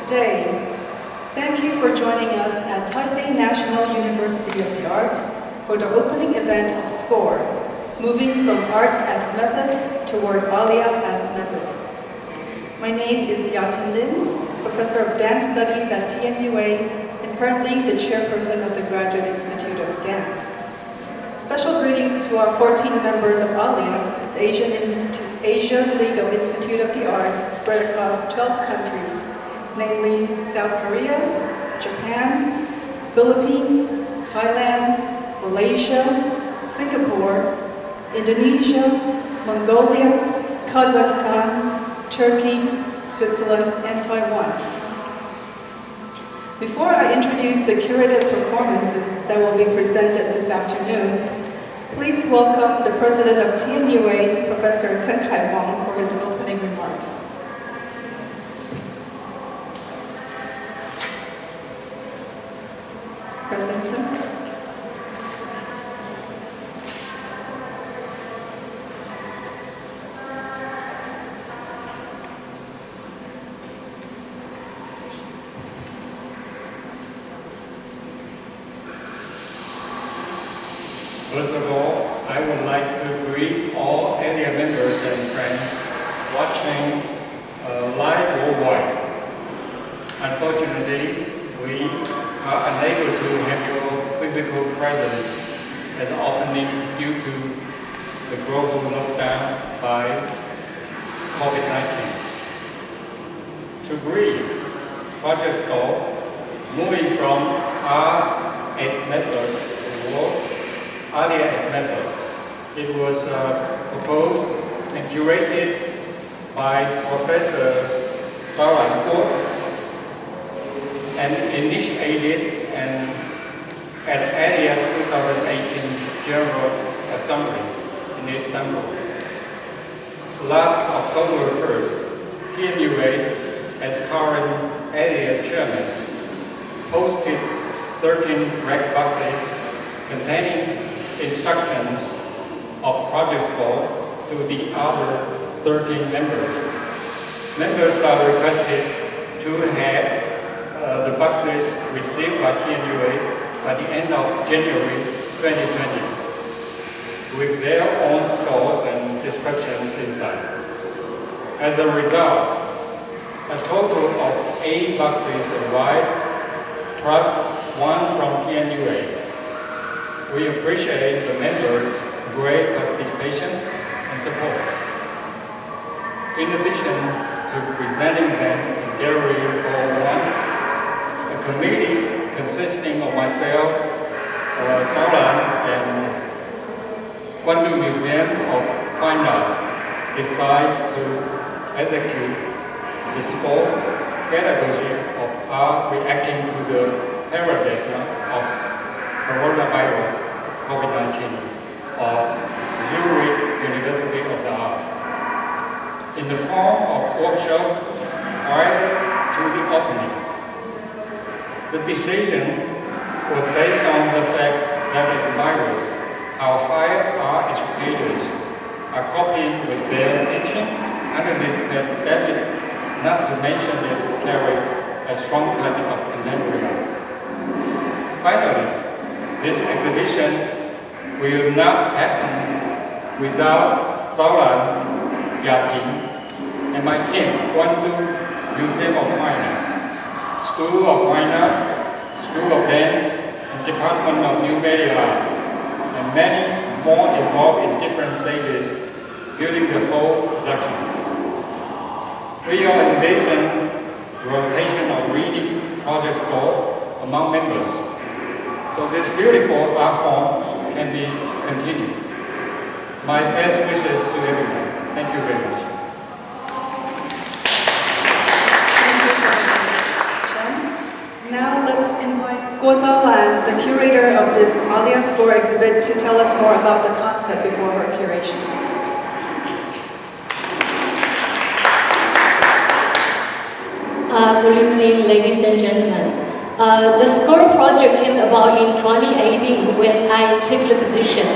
Day. Thank you for joining us at Taipei National University of the Arts for the opening event of SCORE, moving from arts as method toward ALIA as method. My name is Yatin Lin, Professor of Dance Studies at TNUA and currently the chairperson of the Graduate Institute of Dance. Special greetings to our 14 members of ALIA, the Asian League of Institute of the Arts spread across 12 countries, namely South Korea, Japan, Philippines, Thailand, Malaysia, Singapore, Indonesia, Mongolia, Kazakhstan, Turkey, Switzerland, and Taiwan. Before I introduce the curated performances that will be presented this afternoon, please welcome the president of TNUA, Professor Chen Kai-Wang, for his opening remarks. President Chen. First of all, I would like to greet all ALIA members and friends watching live worldwide. Unfortunately, we are unable to have your physical presence at the opening due to the global lockdown by COVID-19. To brief, Project Go, moving from RS method or ALIA as method. It was proposed and curated by Professor Jau-Lan Guo and initiated at ALIA 2018 General Assembly in Istanbul. Last October 1st, TNUA, as current ALIA chairman, hosted 13 red buses containing instructions of Project Go to the other 13 members. Members are requested to have the boxes received by TNUA by the end of January 2020 with their own scores and descriptions inside. As a result, a total of 8 boxes arrived, plus 1 from TNUA. We appreciate the members' great participation and support. In addition to presenting them in gallery for one, a committee consisting of myself, Jau-Lan, and Kuandu Museum of Fine Arts decides to execute the score pedagogy of art reacting to the paradigm of coronavirus COVID-19 of Zurich University of the Arts in the form of workshop prior to the opening. The decision was based on the fact that it admires how higher art educators are coping with their teaching under this pandemic, not to mention it carries a strong touch of contemporary art. Finally, this exhibition will not happen without Jau-Lan, Yatin, and my team, Kuandu Museum of Fine Arts, School of Fine Arts, School of Dance, and Department of New Media Art, and many more involved in different stages during the whole production. We all envision rotation of reading Project Go among members, so this beautiful art form can be continued. My best wishes to everyone. Thank you very much. Thank you, Chen. Now let's invite Guo Jau-Lan, the curator of this ALIA score exhibit, to tell us more about the concept before her curation. Good evening, ladies and gentlemen. The score project came about in 2018 when I took the position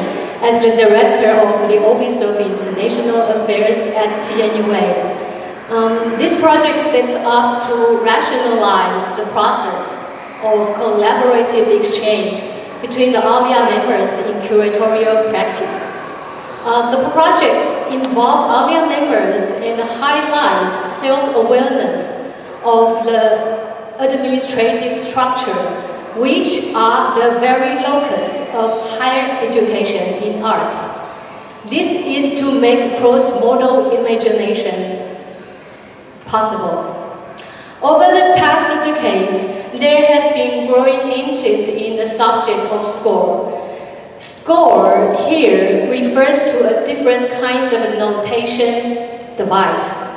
as the director of the Office of International Affairs at TNUA. This project sets up to rationalize the process of collaborative exchange between the ALIA members in curatorial practice. The projects involve ALIA members and highlights self-awareness of the administrative structure, which are the very locus of higher education in arts. This is to make cross-modal imagination possible. Over the past decades, there has been growing interest in the subject of score. Score here refers to a different kinds of notation device.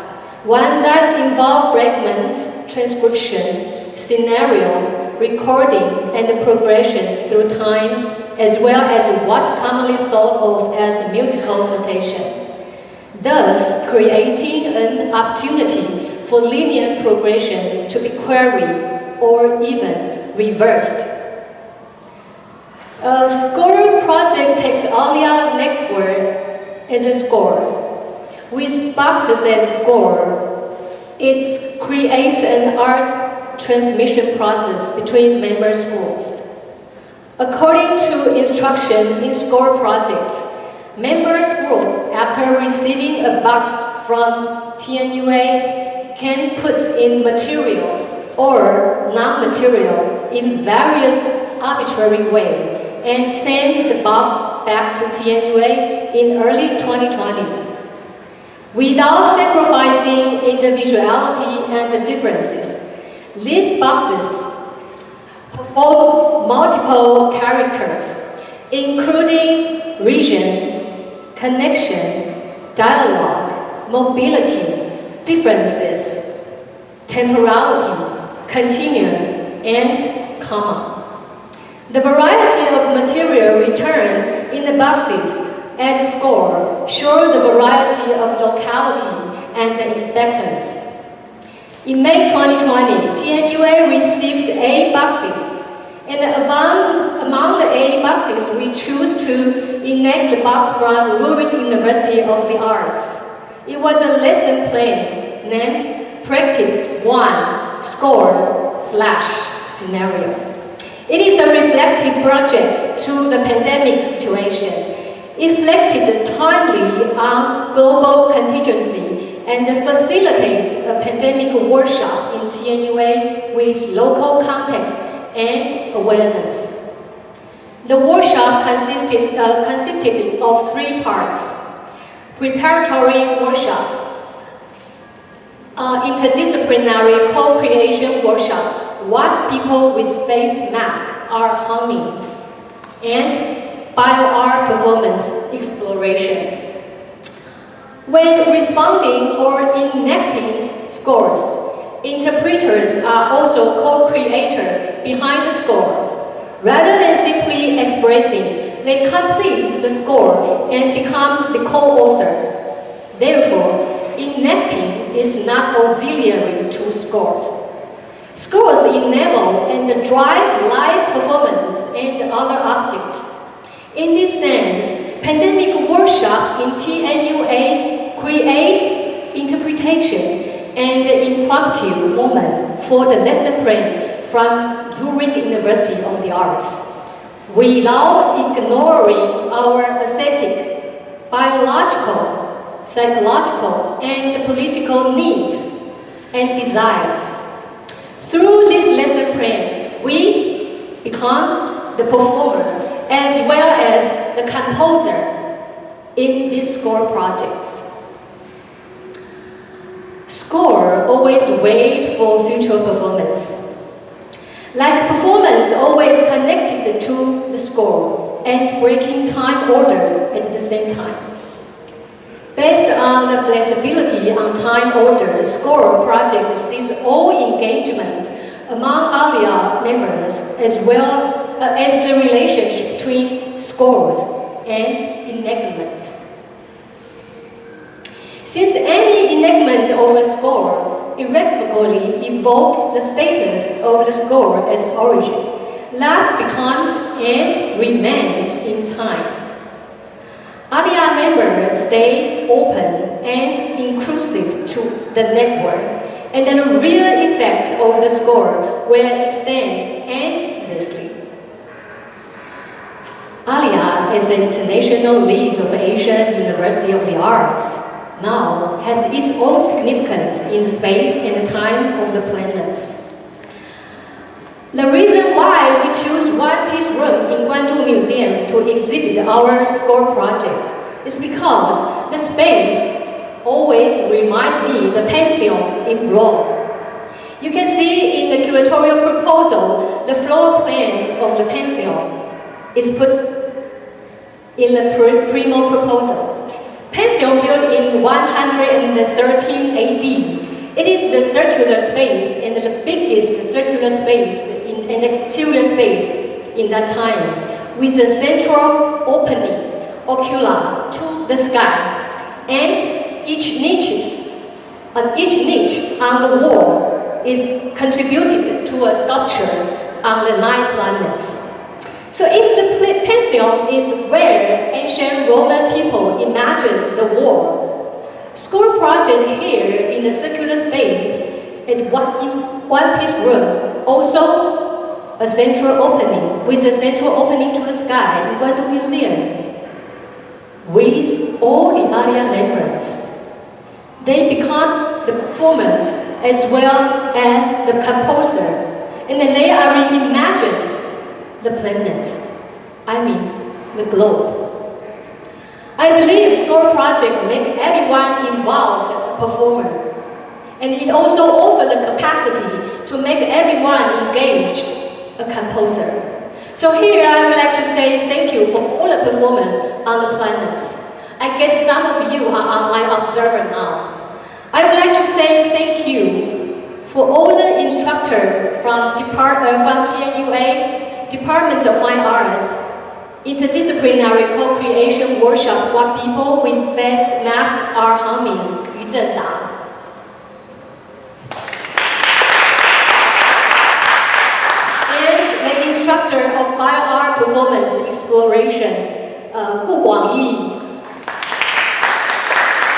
One that involves fragments, transcription, scenario, recording, and progression through time, as well as what's commonly thought of as musical notation, thus creating an opportunity for linear progression to be queried or even reversed. A score project takes ALIA network as a score. With boxes as score, it creates an art transmission process between member schools. According to instruction in score projects, member schools, after receiving a box from TNUA, can put in material or non-material in various arbitrary ways and send the box back to TNUA in early 2020. Without sacrificing individuality and the differences, these boxes perform multiple characters, including region, connection, dialogue, mobility, differences, temporality, continuum, and comma. The variety of material returned in the boxes as score show the variety of locality and the expectance. In May 2020, TNUA received 8 boxes, and among the 8 boxes, we choose to enact the box from Zurich University of the Arts. It was a lesson plan named Practice 1 Score/Scenario. It is a reflective project to the pandemic situation. It reflected timely on global contingency and facilitated a pandemic workshop in TNUA with local context and awareness. The workshop consisted of 3 parts: preparatory workshop, interdisciplinary co-creation workshop, what people with face masks are humming, and bio-art performance exploration. When responding or enacting scores, interpreters are also co-creators behind the score. Rather than simply expressing, they complete the score and become the co-author. Therefore, enacting is not auxiliary to scores. Scores enable and drive live performance and other objects. In this sense, pandemic workshop in TNUA creates interpretation and impromptu moment for the lesson plan from Zurich University of the Arts. Without ignoring our aesthetic, biological, psychological, and political needs and desires. Through this lesson plan, we become the performer as well as the composer in these score projects. Score always wait for future performance. Like performance always connected to the score and breaking time order at the same time. Based on the flexibility on time order, score project sees all engagement among ALIA members, as well as the relationship between scores and enactments. Since any enactment of a score irrevocably evoke the status of the score as origin, that becomes and remains in time. ALIA members stay open and inclusive to the network, and the real effects of the score will extend endlessly. ALIA is an international league of Asian University of the Arts. Now has its own significance in the space and the time of the planets. The reason why we choose one piece room in Kuandu Museum to exhibit our score project is because the space always reminds me the Pantheon in Rome. You can see in the curatorial proposal, the floor plan of the Pantheon is put in the primo proposal. Pantheon built in 113 AD. It is the circular space and the biggest circular space and exterior space in that time, with a central opening, ocular, to the sky, and each niche on the wall is contributed to a sculpture on the 9 planets. So if the Pantheon is where ancient Roman people imagined the world, score project here in the circular space in one piece room, also a central opening with a central opening to the sky in Kuandu Museum. With all the ALIA members, they become the performer as well as the composer, and they are reimagined the planets, the globe. I believe score project make everyone involved a performer, and it also offers the capacity to make everyone engaged a composer. So here I would like to say thank you for all the performers on the planets. I guess some of you are on my observer now. I would like to say thank you for all the instructors from TNUA, Department of Fine Arts, interdisciplinary co-creation workshop what people with face mask are humming, Yu Zhenda. And the instructor of bio-art performance exploration, Gu Guangyi,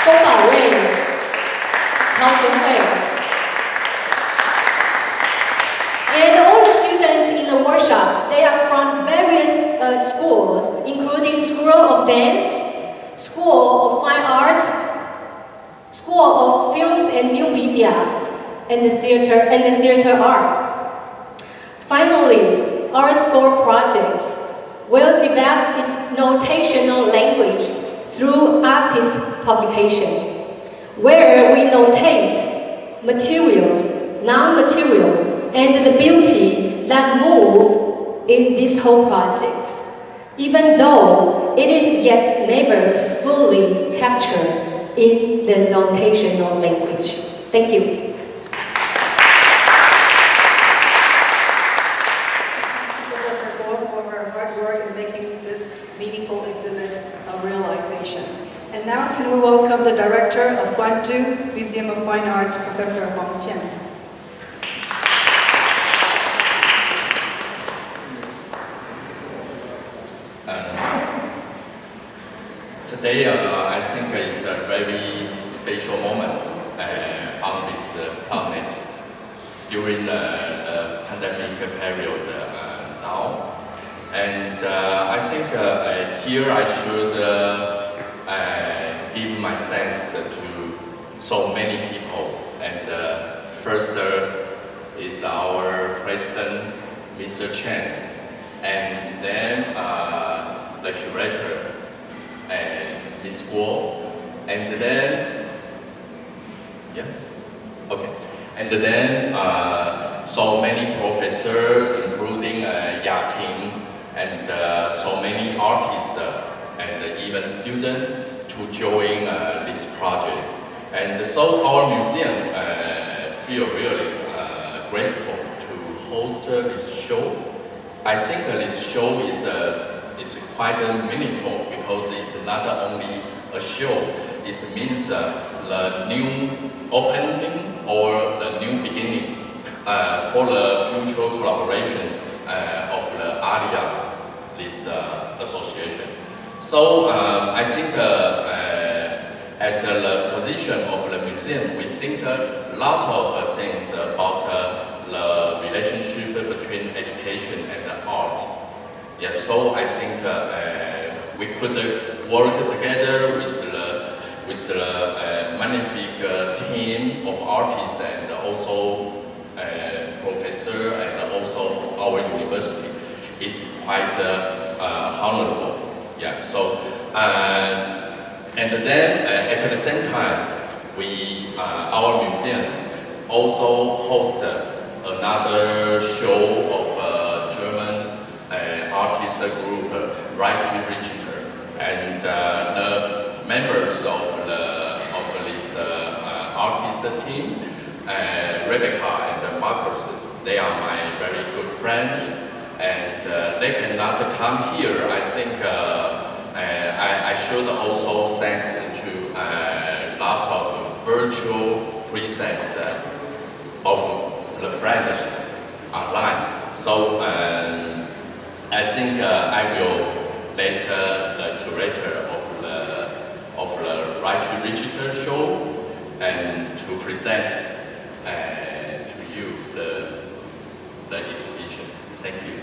Gong Baorui, Cao Chunhui. And all the students in the workshop, they are from various schools, including School of Dance, School of Fine Arts, School of Films and New Media, and the theater art. Finally, our score projects will develop its notational language through artist publication, where we notate materials, non-material, and the beauty that move in this whole project, even though it is yet never fully captured in the notational language. Thank you. Professor Guo for her hard work in making this meaningful exhibit a realization. And now can we welcome the director of Kuandu Museum of Fine Arts, Professor Wang Jian. Today, I think it's a very special moment on this planet during the pandemic period now. And I think here I should give my thanks to so many people. And first is our President, Mr. Chen, and then the Curator, Ms. Guo, and then, and then so many professors, including Yating, and so many artists and even students to join this project. And so our museum feel really grateful to host this show. I think this show is quite meaningful because it's not only a show. It means the new opening or the new beginning for the future collaboration of the ALIA, this association. So I think at the position of the museum, we think a lot of things about the relationship between education and art. Yeah, so I think we could work together with the magnificent team of artists and also professor and also our university. It's quite honorable. Yeah. So and then at the same time, our museum also host another show of German artist group, Reich-Richter, and the members of this artist team, Rebecca and Marcus, they are my very good friends, and they cannot come here. I think I should also thanks to a lot of virtual presence of the friends online. So I think I will let the curator of the Reich-Richter show and to present to you the exhibition. Thank you.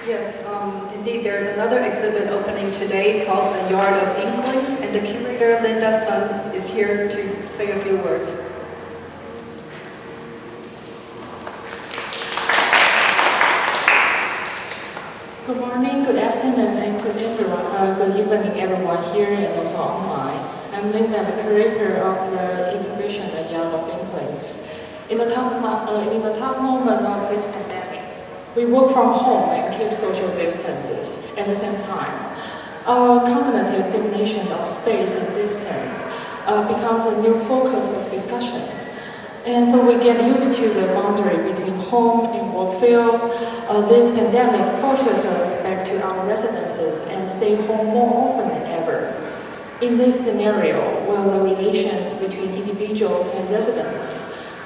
Yes, indeed, there's another exhibit opening today called The Yard of Inklings, and the curator, Linda Sun, is here to say a few words. Good morning, good afternoon, and good evening, everyone here and also online. I'm Linda, the curator of the exhibition The Yard of Inklings. In the tough moment of this pandemic, we work from home and keep social distances. At the same time, our cognitive definition of space and distance becomes a new focus of discussion. And when we get used to the boundary between home and work field, this pandemic forces us back to our residences and stay home more often than ever. In this scenario, where the relations between individuals and residents,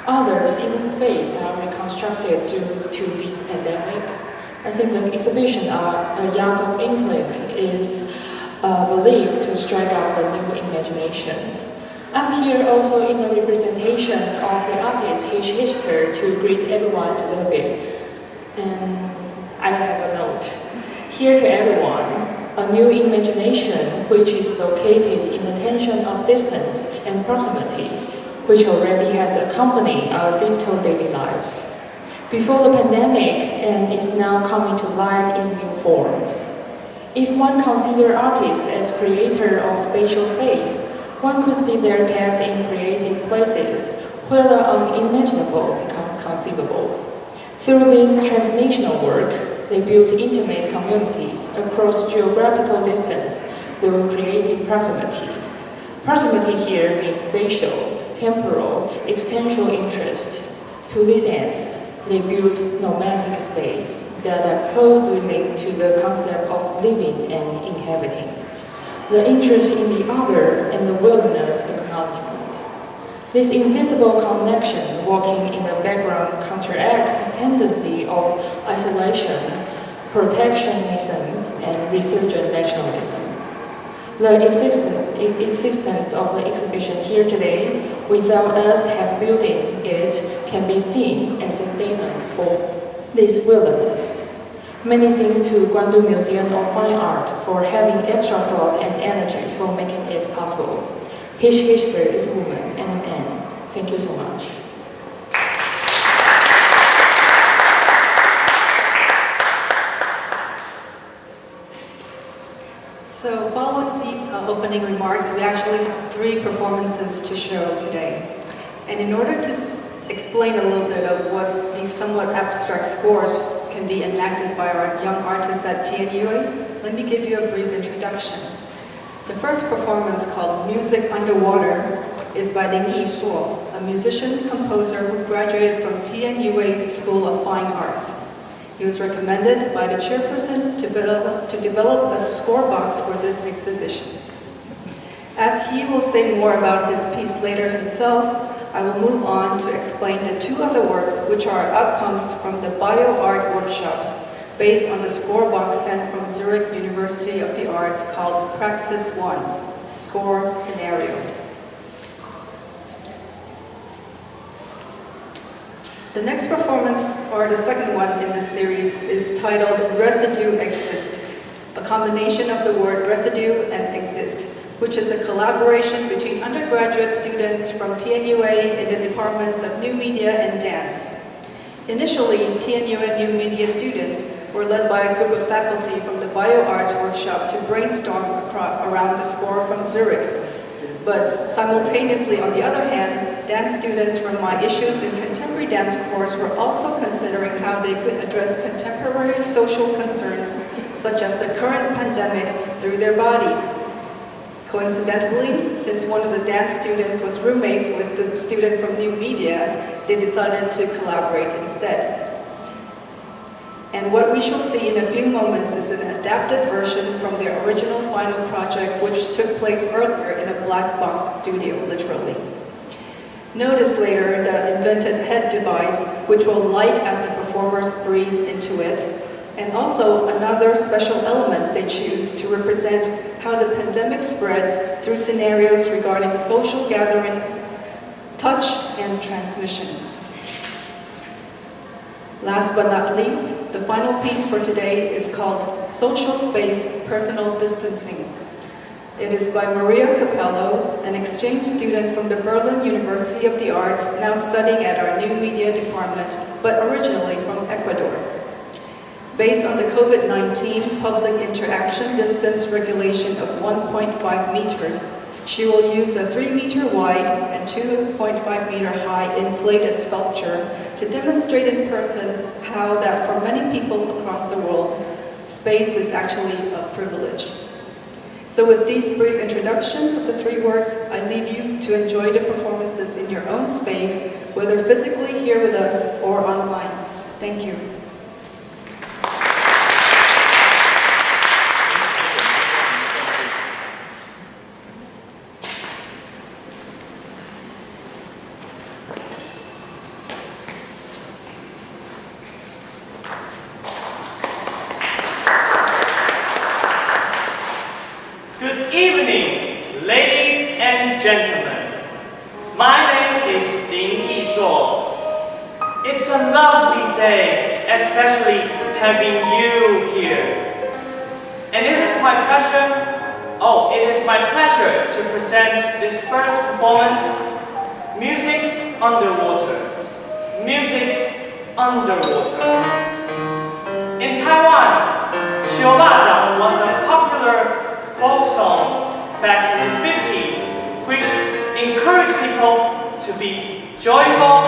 others, even space, are reconstructed due to this pandemic, I think the exhibition A Yard of Inklings is believed to strike out a new imagination. I'm here also in the representation of the artist Richter to greet everyone a little bit. And I have a note. Here to everyone, a new imagination which is located in the tension of distance and proximity, which already has accompanied our digital daily lives. Before the pandemic and is now coming to light in new forms. If one considers artists as creators of spatial space, one could see their task in creating places where the unimaginable becomes conceivable. Through this transnational work, they built intimate communities across geographical distance through creating proximity. Proximity here means spatial, temporal, existential interest. To this end, they built nomadic space that are closely linked to the concept of living and inhabiting. The interest in the other and the willingness acknowledgement. This invisible connection working in the background counteracts the tendency of isolation, protectionism, and resurgent nationalism. The existence of the exhibition here today, without us have built it, can be seen as a statement for this willingness. Many thanks to Kuandu Museum of Fine Art for having extra thought and energy for making it possible. His history is woman and a man. Thank you so much. So following these opening remarks, we actually have 3 performances to show today. And in order to explain a little bit of what these somewhat abstract scores can be enacted by our young artists at TNUA, let me give you a brief introduction. The first performance, called Music Underwater, is by Ling Yishuo, a musician-composer who graduated from TNUA's School of Fine Arts. He was recommended by the chairperson to develop a score box for this exhibition. As he will say more about his piece later himself, I will move on to explain the two other works which are outcomes from the bio-art workshops based on the score box sent from Zurich University of the Arts called Praxis 1, Score Scenario. The next performance, or the second one in this series, is titled Residue Exist, a combination of the word residue and exist, which is a collaboration between undergraduate students from TNUA in the departments of New Media and Dance. Initially, TNUA New Media students were led by a group of faculty from the bio-arts workshop to brainstorm around the score from Zurich. But simultaneously, on the other hand, dance students from my Issues in Contemporary Dance course were also considering how they could address contemporary social concerns, such as the current pandemic, through their bodies. Coincidentally, since one of the dance students was roommates with the student from New Media, they decided to collaborate instead. And what we shall see in a few moments is an adapted version from their original final project, which took place earlier in a black box studio, literally. Notice later the invented head device, which will light as the performers breathe into it, and also another special element they choose to represent how the pandemic spreads through scenarios regarding social gathering, touch, and transmission. Last but not least, the final piece for today is called Social Space Personal Distancing. It is by Maria Capello, an exchange student from the Berlin University of the Arts, now studying at our New Media department, but originally from Ecuador. Based on the COVID-19 public interaction distance regulation of 1.5 meters, she will use a 3-meter wide and 2.5-meter high inflated sculpture to demonstrate in person how that for many people across the world, space is actually a privilege. So with these brief introductions of the three works, I leave you to enjoy the performances in your own space, whether physically here with us or online. Thank you. Good evening, ladies and gentlemen. My name is Ling Yishuo. It's a lovely day, especially having you here. And it is my pleasure to present this first performance, Music Underwater. Music Underwater. In Taiwan, Jau-Lan was a popular folk song back in the 50s, which encouraged people to be joyful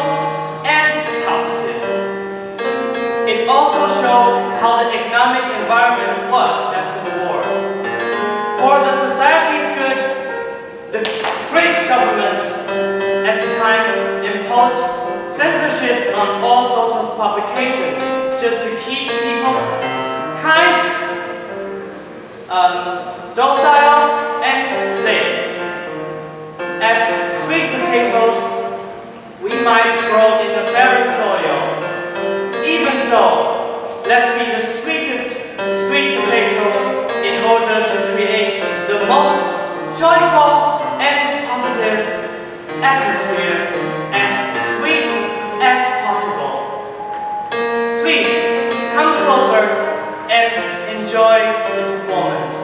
and positive. It also showed how the economic environment was after the war. For the society's good, the great government at the time imposed censorship on all sorts of publication just to keep people kind, docile and safe. As sweet potatoes, we might grow in the barren soil. Even so, let's be the sweetest sweet potato in order to create the most joyful and positive atmosphere, as sweet as possible. Please come closer and enjoy the performance.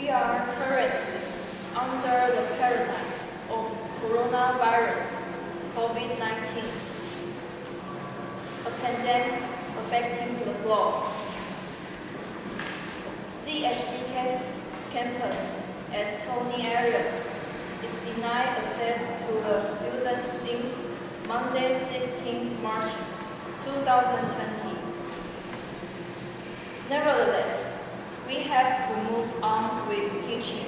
We are currently under the paradigm of coronavirus, COVID-19, a pandemic affecting the globe. The HDK's campus at Tony areas is denied access to the students since Monday, 16 March 2020. Nevertheless, we have to move on with teaching,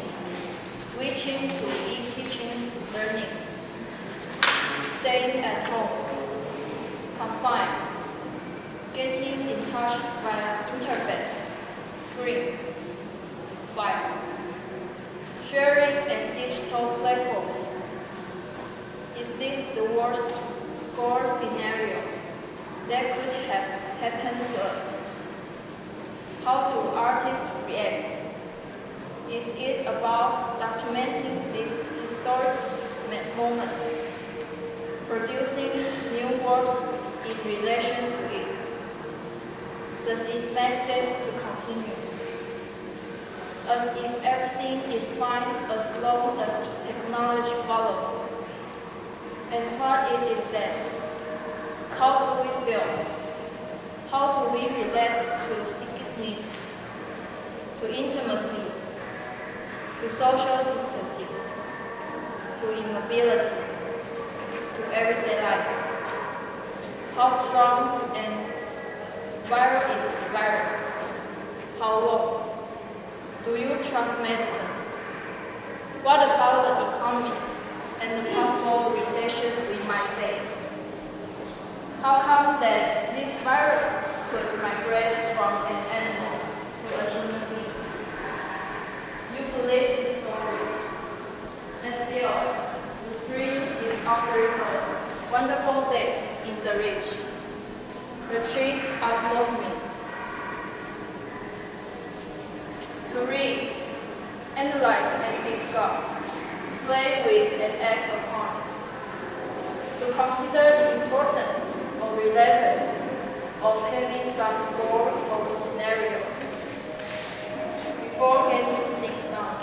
switching to e-teaching learning, staying at home, confined, getting in touch via interface, screen, file, sharing and digital platforms. Is this the worst score scenario that could have happened to us? How do artists react? Is it about documenting this historic moment, producing new works in relation to it? Does it make sense to continue? As if everything is fine as long as technology follows. And what it is then? How do we feel? How do we relate to security, to intimacy, to social distancing, to immobility, to everyday life? How strong and viral is the virus? How long? Do you trust medicine? What about the economy and the possible recession we might face? How come that this virus could migrate from an animal to a human being? You believe this story, and still, the spring is offering us wonderful days in the ridge. The trees are blooming. To read, analyze and discuss, play with and act upon. To consider the importance or relevance of having some score or scenario before getting things done.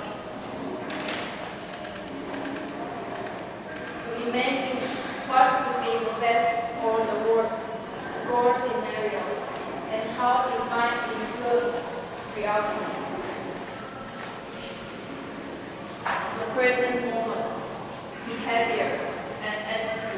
To imagine what would be the best or the worst score scenario and how it might influence reality. The present moment, behavior, and attitude.